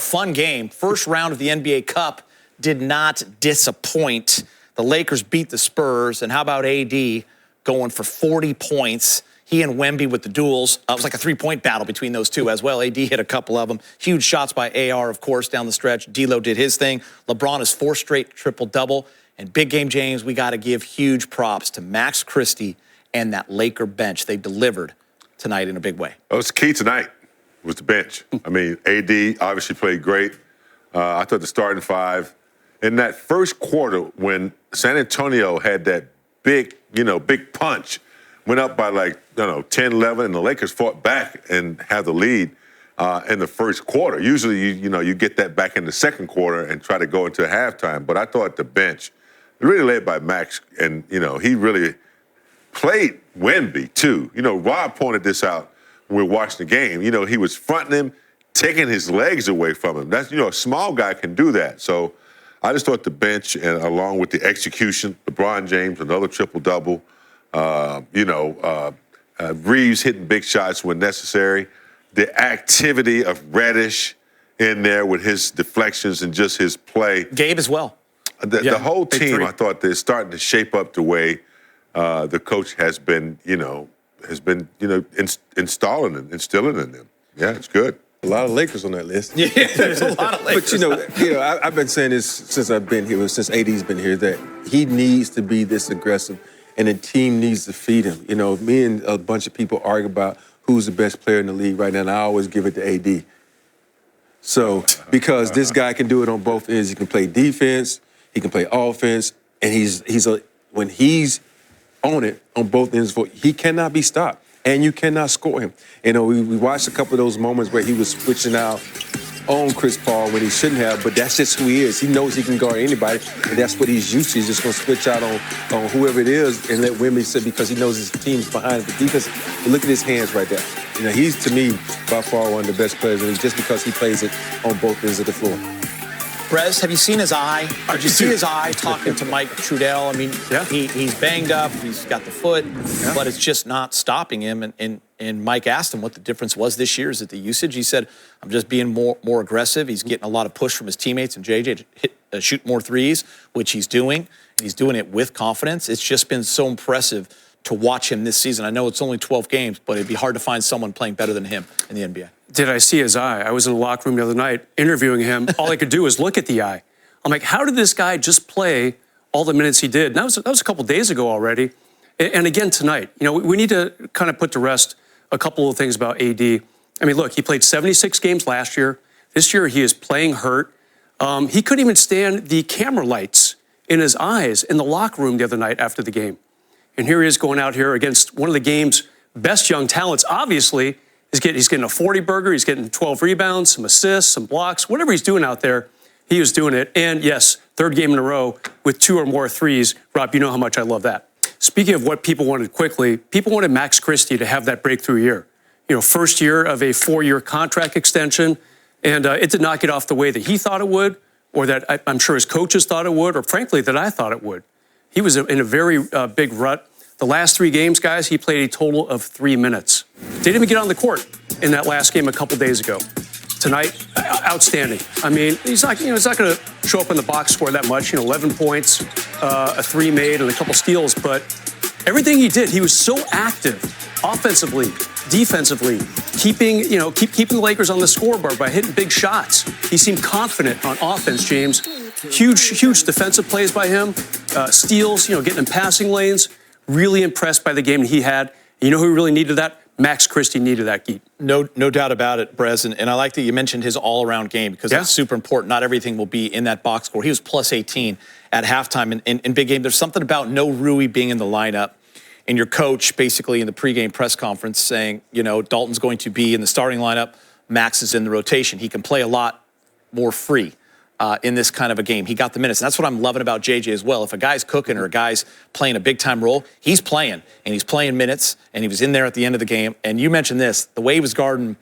fun game. First round of the NBA Cup did not disappoint. The Lakers beat the Spurs, and how about AD going for 40 points? He and Wemby with the duels. It was like a three-point battle between those two as well. AD hit a couple of them. Huge shots by AR, of course, down the stretch. D'Lo did his thing. LeBron is 4 straight triple-double. And big game, James, we got to give huge props to Max Christie and that Laker bench. They delivered tonight in a big way. It was key tonight was the bench. I mean, AD obviously played great. I thought the starting five. In that first quarter, when San Antonio had that big punch, went up by 10, 11, and the Lakers fought back and had the lead in the first quarter. Usually, you get that back in the second quarter and try to go into halftime. But I thought the bench, really led by Max, and, he really played Wemby, too. Rob pointed this out when we were watching the game. He was fronting him, taking his legs away from him. That's, a small guy can do that. So I just thought the bench, and along with the execution, LeBron James, another triple-double, Reeves hitting big shots when necessary. The activity of Reddish in there with his deflections and just his play. Gabe as well. The whole team, I thought, they're starting to shape up the way the coach has been, instilling in them. Yeah, it's good. A lot of Lakers on that list. Yeah, there's a lot of Lakers. But, I've been saying this since I've been here, since AD's been here, that he needs to be this aggressive, and the team needs to feed him. Me and a bunch of people argue about who's the best player in the league right now, and I always give it to AD. So, because this guy can do it on both ends. He can play defense, he can play offense, and when he's on it on both ends, he cannot be stopped. And you cannot score him. We watched a couple of those moments where he was switching out on Chris Paul when he shouldn't have, but that's just who he is. He knows he can guard anybody, and that's what he's used to. He's just going to switch out on whoever it is and let Wemby sit because he knows his team's behind the defense. But look at his hands right there. He's, to me, by far one of the best players in the league just because he plays it on both ends of the floor. Brez, have you seen his eye? Did you see his eye talking to Mike Trudell? I mean, he's banged up, he's got the foot, but it's just not stopping him. And Mike asked him what the difference was this year. Is it the usage? He said, I'm just being more aggressive. He's getting a lot of push from his teammates and JJ to shoot more threes, which he's doing. He's doing it with confidence. It's just been so impressive to watch him this season. I know it's only 12 games, but it'd be hard to find someone playing better than him in the NBA. Did I see his eye? I was in the locker room the other night interviewing him. All I could do was look at the eye. I'm like, how did this guy just play all the minutes he did? And that was a couple days ago already. And again tonight, we need to kind of put to rest a couple of things about AD. I mean, look, he played 76 games last year. This year he is playing hurt. He couldn't even stand the camera lights in his eyes in the locker room the other night after the game. And here he is going out here against one of the game's best young talents, obviously. He's getting a 40-burger. He's getting 12 rebounds, some assists, some blocks. Whatever he's doing out there, he was doing it. And, yes, third game in a row with 2 or more threes. Rob, you know how much I love that. Speaking of what people wanted quickly, people wanted Max Christie to have that breakthrough year. First year of a 4-year contract extension. And it did not get off the way that he thought it would, or that I'm sure his coaches thought it would, or, frankly, that I thought it would. He was in a very big rut. The last 3 games, guys, he played a total of 3 minutes. Didn't even get on the court in that last game a couple days ago. Tonight, outstanding. I mean, he's not going to show up in the box score that much. 11 points, a 3 made, and a couple steals. But everything he did, he was so active, offensively, defensively, keeping the Lakers on the scoreboard by hitting big shots. He seemed confident on offense, James. Huge defensive plays by him, steals, getting in passing lanes. Really impressed by the game he had. You know who really needed that? Max Christie needed that, Geet. No doubt about it, Brez. And I like that you mentioned his all-around game because that's super important. Not everything will be in that box score. He was plus 18 at halftime in big game. There's something about no Rui being in the lineup and your coach basically in the pregame press conference saying, Dalton's going to be in the starting lineup. Max is in the rotation. He can play a lot more free in this kind of a game. He got the minutes. And that's what I'm loving about JJ as well. If a guy's cooking or a guy's playing a big-time role, he's playing, and he's playing minutes, and he was in there at the end of the game. And you mentioned this, the way he was guarding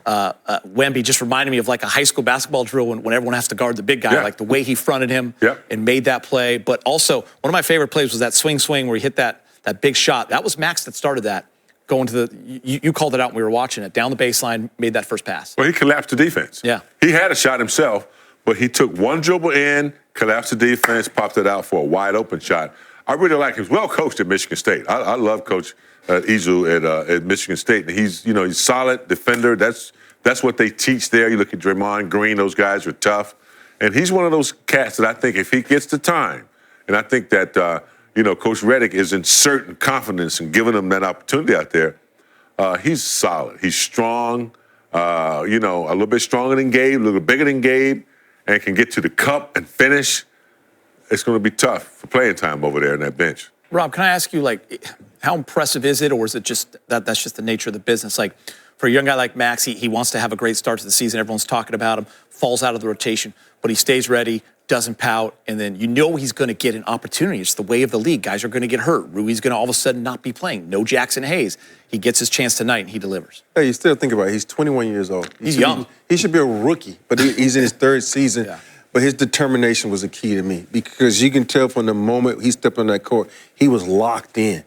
Wemby just reminded me of like a high school basketball drill when everyone has to guard the big guy, like the way he fronted him and made that play. But also, one of my favorite plays was that swing where he hit that big shot. That was Max that started that. going to you called it out when we were watching it, down the baseline, made that first pass. Well, he collapsed the defense. Yeah. He had a shot himself, but he took one dribble in, collapsed the defense, popped it out for a wide open shot. I really like him. He's well coached at Michigan State. I love Coach Izu at Michigan State. He's solid defender. That's what they teach there. You look at Draymond Green; those guys are tough, and he's one of those cats that I think if he gets the time, and I think that Coach Reddick is inserting confidence and giving him that opportunity out there. He's solid. He's strong. A little bit stronger than Gabe, a little bigger than Gabe, and can get to the cup and finish. It's going to be tough for playing time over there in that bench. Rob, can I ask you, how impressive is it, or is it just that's just the nature of the business? Like, for a young guy like Max, he wants to have a great start to the season. Everyone's talking about him, falls out of the rotation, but he stays ready, doesn't pout, and then he's going to get an opportunity. It's the way of the league. Guys are going to get hurt. Rui's going to all of a sudden not be playing. No Jackson Hayes. He gets his chance tonight, and he delivers. Hey, you still think about it. He's 21 years old. He's young. He should be a rookie, but he's in his third season. Yeah. But his determination was a key to me because you can tell from the moment he stepped on that court, he was locked in.